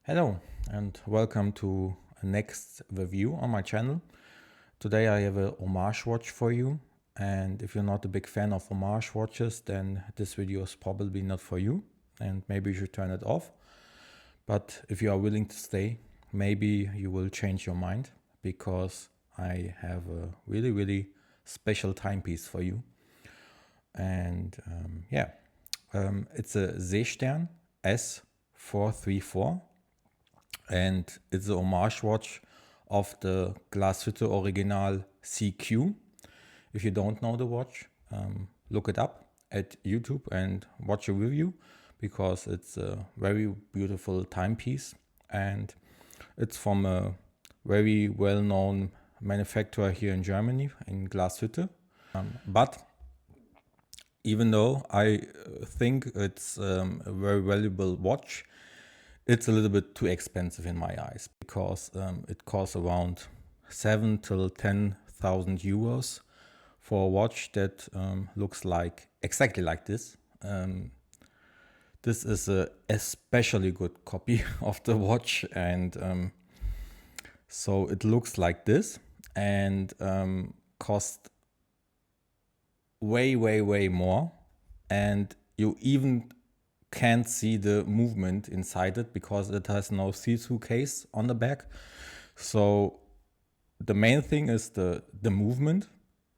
Hello and welcome to a next review on my channel. Today I have a Homage watch for you, and if you're not a big fan of Homage watches, then this video is probably not for you and maybe you should turn it off. But if you are willing to stay, maybe you will change your mind, because I have a really special timepiece for you. And it's a Seestern S434. And it's a homage watch of the Glashütte original SeaQ. If you don't know the watch, look it up at YouTube and watch a review, because it's a very beautiful timepiece and it's from a very well-known manufacturer here in Germany, in Glashütte. But even though I think it's a very valuable watch, it's a little bit too expensive in my eyes, because it costs around 7,000 to 10,000 euros for a watch that looks like exactly like this. This is a especially good copy of the watch, and so it looks like this and cost way more, and you even can't see the movement inside it because it has no see-through case on the back. So the main thing is the movement.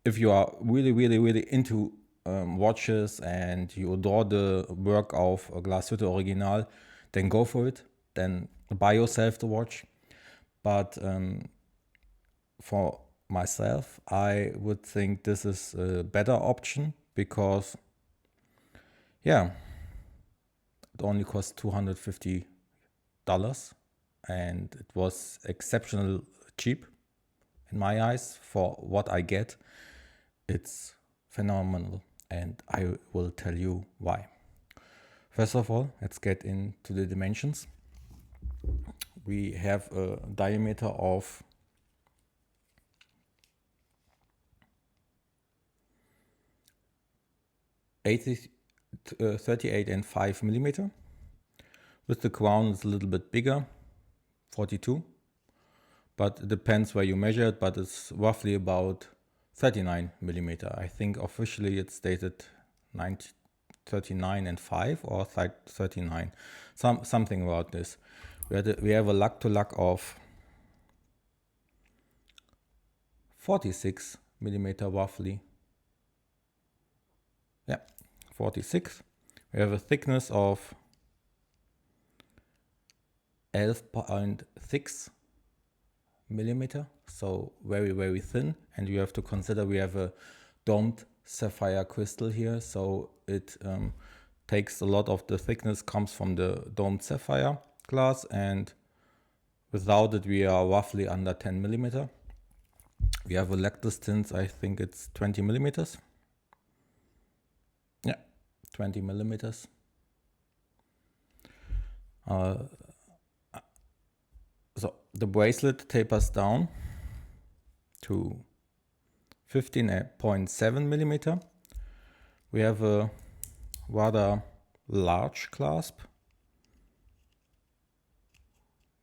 If you are really into watches and you adore the work of a Glashütte Original, then go for it. Then buy yourself the watch. But for myself, I would think this is a better option, because it only cost $250 and it was exceptional cheap in my eyes for what I get. It's phenomenal, and I will tell you why. First of all, let's get into the dimensions. We have a diameter of 38.5 millimeter. With the crown, it's a little bit bigger, 42, but it depends where you measure it, but it's roughly about 39 millimeter. I think officially it's stated 39.5 or 39, something about this. We have a lug-to-lug of 46 millimeter roughly. 46. We have a thickness of 11.6 millimeter, so very thin. And you have to consider we have a domed sapphire crystal here, so it takes a lot of the thickness comes from the domed sapphire glass, and without it we are roughly under 10 millimeter. We have a leg distance, I think it's 20 millimeters. 20 millimeters. So the bracelet tapers down to 15.7 millimeter. We have a rather large clasp.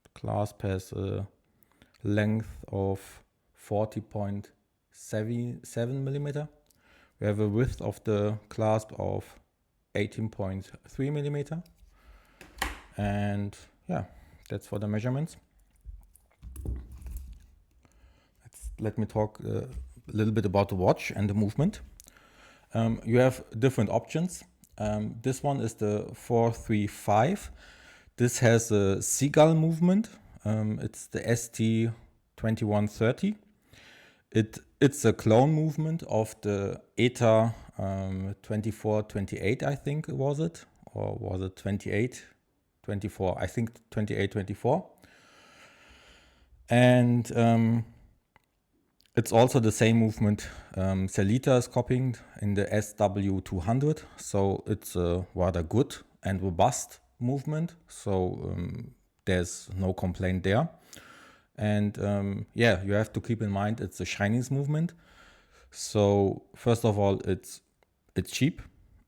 The clasp has a length of 40.7 millimeter. We have a width of the clasp of 18.3 millimeter. And that's for the measurements. Let me talk a little bit about the watch and the movement. You have different options. This one is the 435. This has a seagull movement. It's the ST2130. It's a clone movement of the ETA 2428, I think was it, or was it 2824? I think 2824. And it's also the same movement Sellita is copying in the SW200, so it's a rather good and robust movement, so there's no complaint there. And you have to keep in mind it's a Chinese movement. So first of all, it's cheap,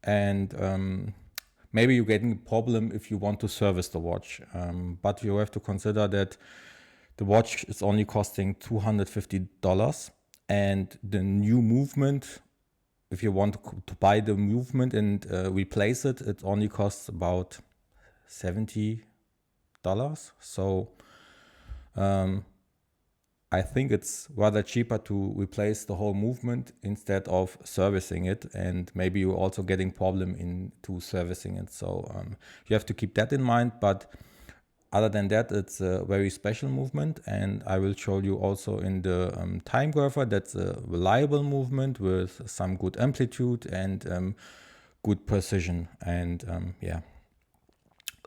and maybe you're getting a problem if you want to service the watch. But you have to consider that the watch is only costing $250, and the new movement, if you want to buy the movement and replace it, it only costs about $70. So I think it's rather cheaper to replace the whole movement instead of servicing it, and maybe you're also getting problem into servicing it. So you have to keep that in mind. But other than that, it's a very special movement, and I will show you also in the Timegrapher that's a reliable movement with some good amplitude and good precision, and yeah,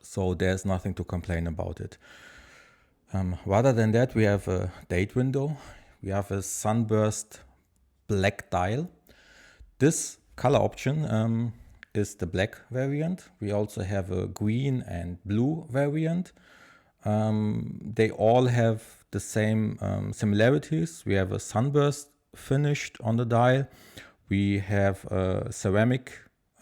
so there's nothing to complain about it. Rather than that, we have a date window. We have a sunburst black dial. This color option is the black variant. We also have a green and blue variant. They all have the same similarities. We have a sunburst finished on the dial. We have a ceramic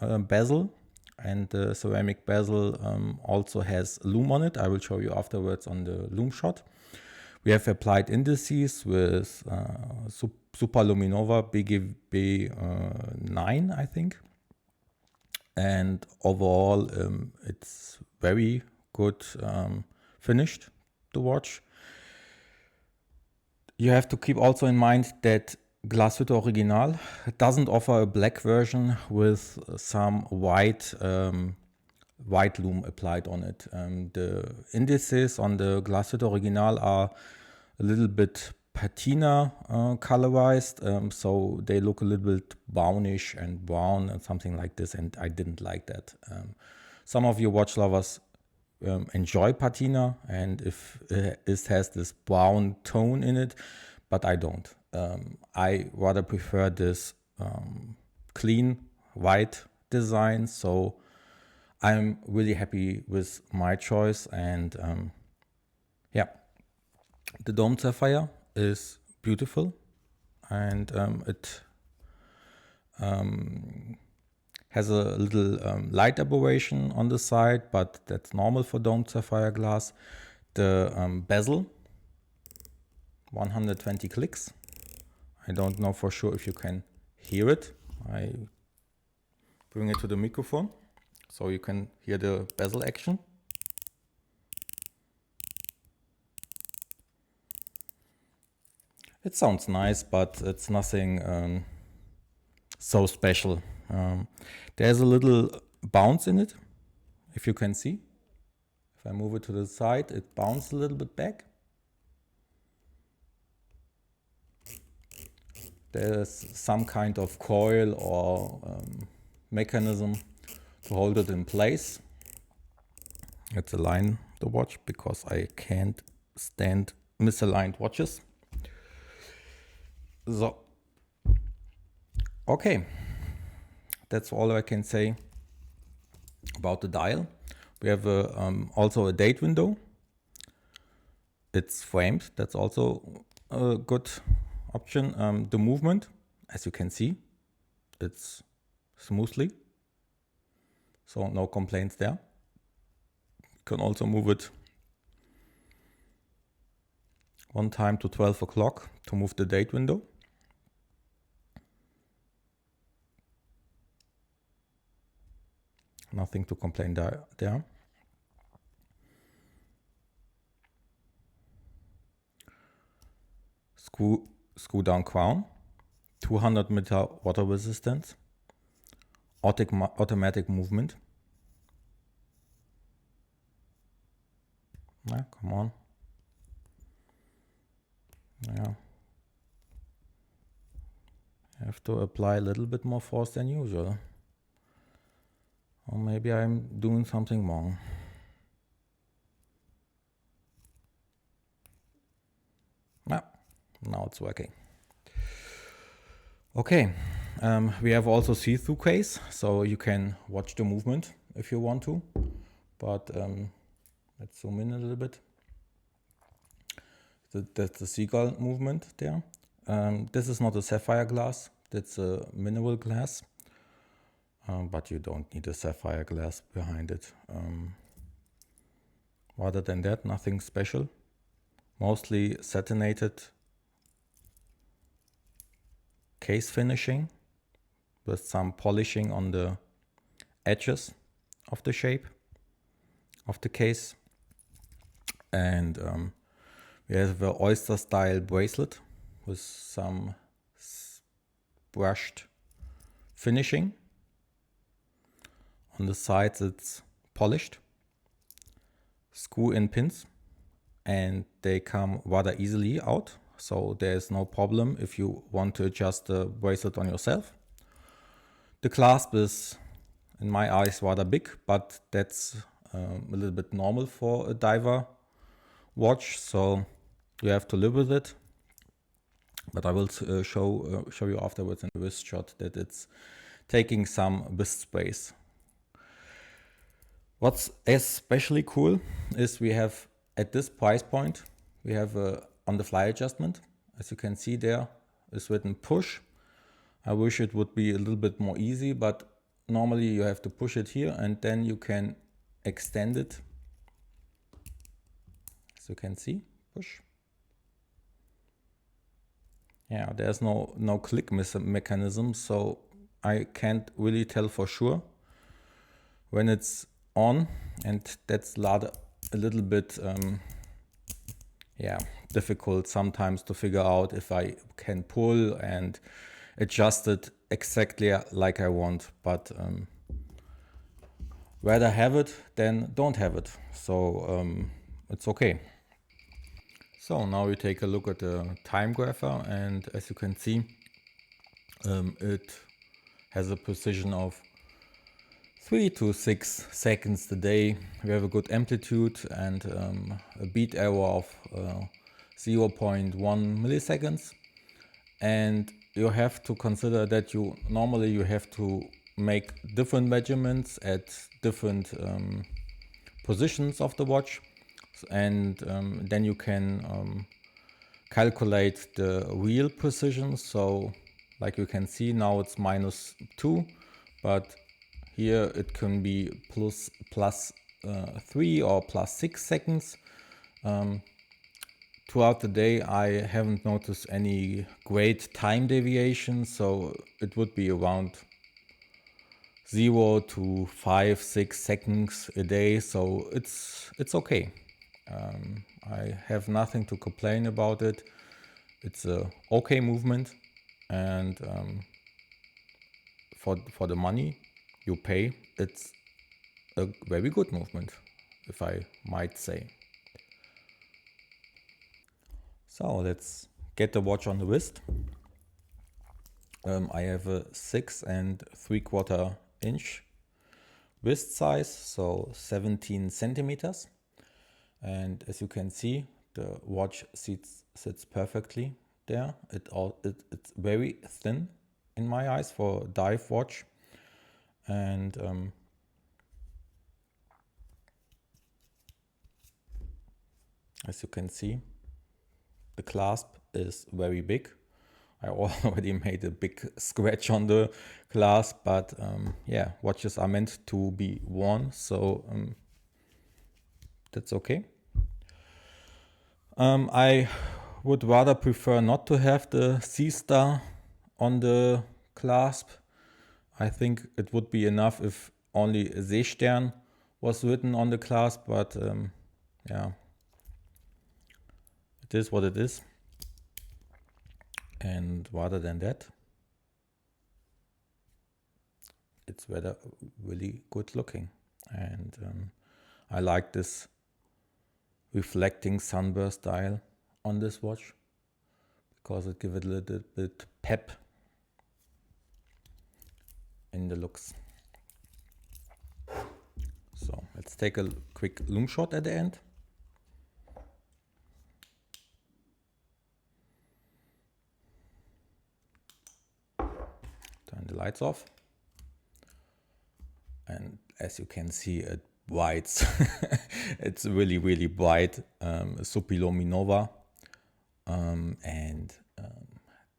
bezel, and the ceramic bezel also has Lume on it. I will show you afterwards on the Lume shot. We have applied indices with Superluminova BGB 9, I think. And overall, it's very good finished, the watch. You have to keep also in mind that Glashütte Original doesn't offer a black version with some white lume applied on it. The indices on the Glashütte Original are a little bit patina colorized, so they look a little bit brownish and brown and something like this, and I didn't like that. Some of you watch lovers enjoy patina, and if it has this brown tone in it, but I don't. I rather prefer this clean white design, so I'm really happy with my choice. And yeah, the dome sapphire is beautiful, and it has a little light aberration on the side, but that's normal for domed sapphire glass. The bezel, 120 clicks. I don't know for sure if you can hear it. I bring it to the microphone so you can hear the bezel action. It sounds nice, but it's nothing so special. There's a little bounce in it, if you can see. If I move it to the side, it bounces a little bit back. There's some kind of coil or mechanism to hold it in place. Let's align the watch because I can't stand misaligned watches. So, okay, that's all I can say about the dial. We have also a date window. It's framed. That's also a good option. The movement, as you can see, it's smoothly, so no complaints there. You can also move it one time to 12 o'clock to move the date window. Nothing to complain there. Screw down crown, 200 meter water resistance, automatic movement. Yeah, come on. Yeah. I have to apply a little bit more force than usual. Or maybe I'm doing something wrong. Yeah, now it's working. Okay, we have also see-through case, so you can watch the movement if you want to. But let's zoom in a little bit. That's the seagull movement there. This is not a sapphire glass, that's a mineral glass. but you don't need a sapphire glass behind it. Other than that, nothing special. Mostly satinated case finishing with some polishing on the edges of the shape of the case. And we have the oyster style bracelet with some brushed finishing. On the sides it's polished, screw in pins, and they come rather easily out, so there's no problem if you want to adjust the bracelet on yourself. The clasp is, in my eyes, rather big, but that's a little bit normal for a diver watch, so you have to live with it. But I will show you afterwards in the wrist shot that it's taking some wrist space. What's especially cool is we have, at this price point, we have a on the fly adjustment. As you can see, there is written push. I wish it would be a little bit more easy, but normally you have to push it here and then you can extend it. As you can see, push. Yeah, there's no click mechanism, so I can't really tell for sure when it's on, and that's a little bit difficult sometimes to figure out if I can pull and adjust it exactly like I want, but rather have it than don't have it, so it's okay. So now we take a look at the Timegrapher, and as you can see, it has a precision of 3 to 6 seconds a day. We have a good amplitude and a beat error of 0.1 milliseconds. And you have to consider that you have to make different measurements at different positions of the watch, and then you can calculate the real precision. So like you can see now it's -2, but here it can be plus 3 or plus 6 seconds. Throughout the day I haven't noticed any great time deviation, so it would be around 0 to 5-6 seconds a day, so it's okay. I have nothing to complain about it. It's a okay movement, and for the money you pay, it's a very good movement, if I might say. So let's get the watch on the wrist. I have a 6 3/4 inch wrist size, so 17 centimeters. And as you can see, the watch sits perfectly there. It's very thin in my eyes for a dive watch. And as you can see, the clasp is very big. I already made a big scratch on the clasp, but yeah, watches are meant to be worn, so that's okay. I would rather prefer not to have the Seestern on the clasp. I think it would be enough if only Seestern was written on the clasp, but yeah, it is what it is. And rather than that, it's really good looking. And I like this reflecting sunburst dial on this watch because it gives it a little bit pep in the looks. So let's take a quick Lume shot at the end. Turn the lights off, and as you can see, it brights. It's really bright, Supilo Minova, and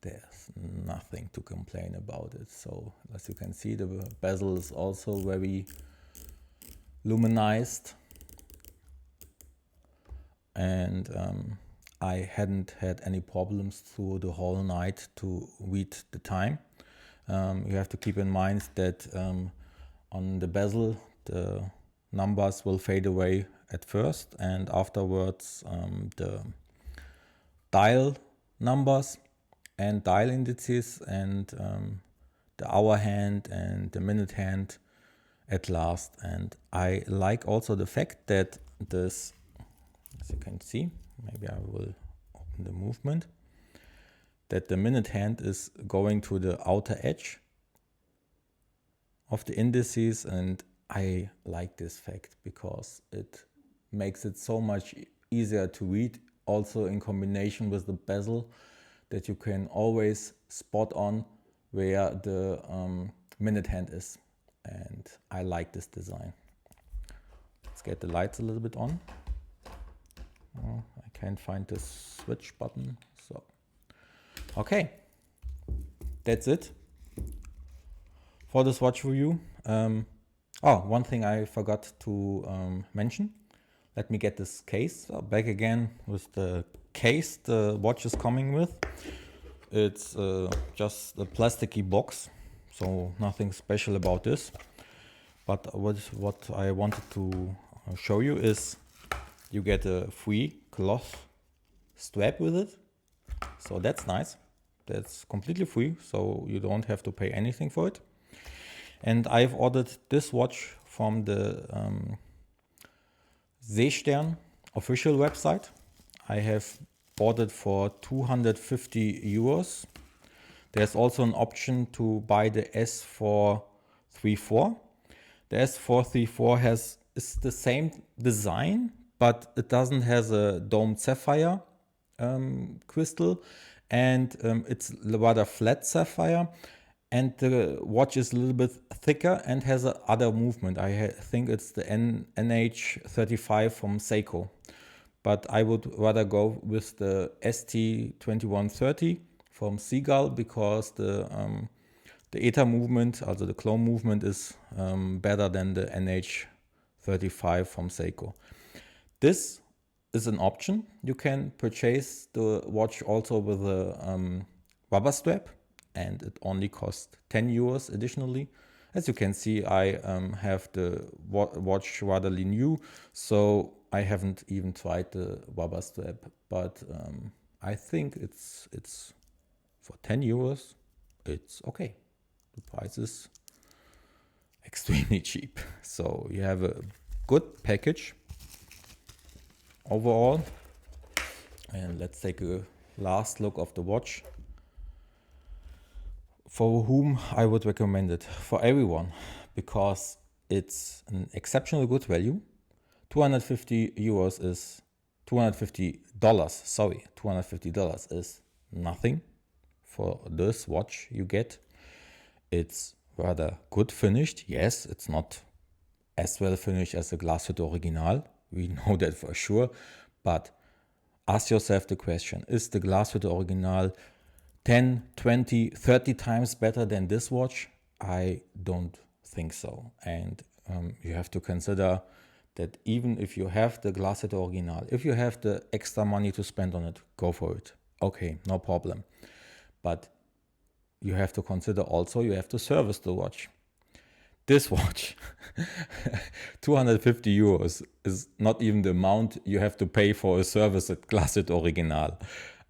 there's nothing to complain about it. So as you can see, the bezel is also very luminized, and I hadn't had any problems through the whole night to read the time. You have to keep in mind that on the bezel the numbers will fade away at first, and afterwards the dial numbers and dial indices and the hour hand and the minute hand at last. And I like also the fact that this, as you can see, maybe I will open the movement, that the minute hand is going to the outer edge of the indices, and I like this fact because it makes it so much easier to read, also in combination with the bezel, that you can always spot on where the minute hand is, and I like this design. Let's get the lights a little bit on. Oh, I can't find the switch button, so okay, that's it for this watch review. One thing I forgot to mention. Let me get this case back again with the case the watch is coming with. It's just a plasticky box, so nothing special about this. But what I wanted to show you is you get a free cloth strap with it. So that's nice. That's completely free, so you don't have to pay anything for it. And I've ordered this watch from the Seestern official website. I have ordered for 250 euros. There's also an option to buy the S434. The S434 is the same design, but it doesn't have a domed sapphire crystal, and it's rather flat sapphire. And the watch is a little bit thicker and has a other movement. I think it's the NH35 from SeaQ. But I would rather go with the ST2130 from Seagull, because the ETA movement, also the clone movement, is better than the NH35 from SeaQ. This is an option. You can purchase the watch also with a rubber strap, and it only costs 10 euros additionally. As you can see, I have the watch rather new, so I haven't even tried the rubber strap, but I think it's for 10 euros, it's okay. The price is extremely cheap. So you have a good package overall. And let's take a last look of the watch. For whom I would recommend it? For everyone, because it's an exceptionally good value. 250 euros is $250, sorry, $250 is nothing for this watch you get. It's rather good finished. Yes, it's not as well finished as the Glashütte Original. We know that for sure. But ask yourself the question, is the Glashütte Original 10, 20, 30 times better than this watch? I don't think so. And you have to consider that even if you have the Glashütte Original, if you have the extra money to spend on it, go for it. Okay, no problem. But you have to consider also you have to service the watch. This watch, 250 euros, is not even the amount you have to pay for a service at Glashütte Original.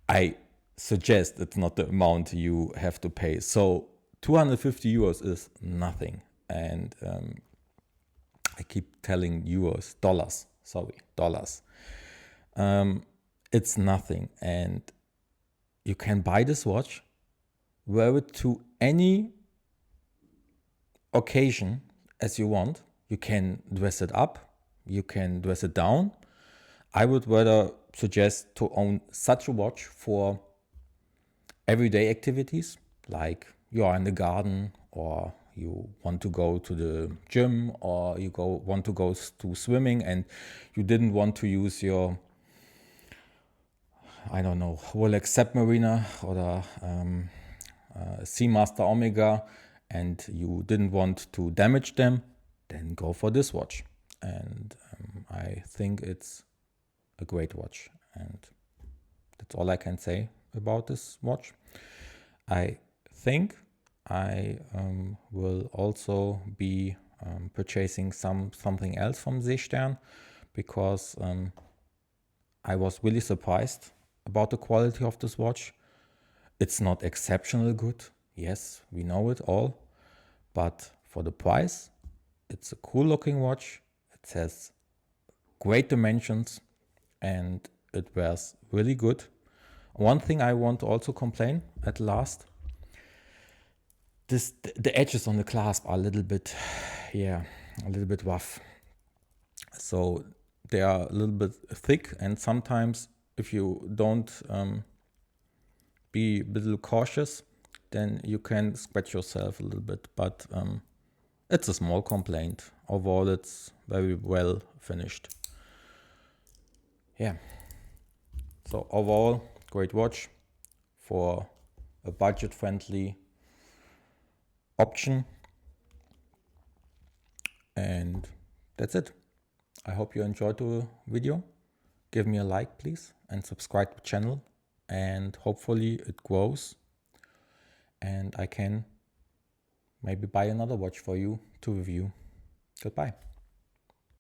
I suggest it's not the amount you have to pay. So 250 euros is nothing. And I keep telling euros, dollars, sorry, dollars. It's nothing. And you can buy this watch, wear it to any occasion as you want. You can dress it up, you can dress it down. I would rather suggest to own such a watch for everyday activities, like you are in the garden, or you want to go to the gym, or you want to go to swimming and you didn't want to use your I don't know, Rolex Submariner or Seamaster Omega, and you didn't want to damage them, then go for this watch. And I think it's a great watch, and that's all I can say about this watch. I think I will also be purchasing something else from Seestern, because I was really surprised about the quality of this watch. It's not exceptional good, yes, we know it all, but for the price, it's a cool looking watch. It has great dimensions and it wears really good. One thing I want to also complain at last, the edges on the clasp are a little bit, a little bit rough. So they are a little bit thick, and sometimes if you don't be a little cautious, then you can scratch yourself a little bit. But it's a small complaint. Overall, it's very well finished. Yeah. So overall, great watch for a budget-friendly option. And that's it. I hope you enjoyed the video. Give me a like, please, and subscribe to the channel. And hopefully it grows and I can maybe buy another watch for you to review. Goodbye.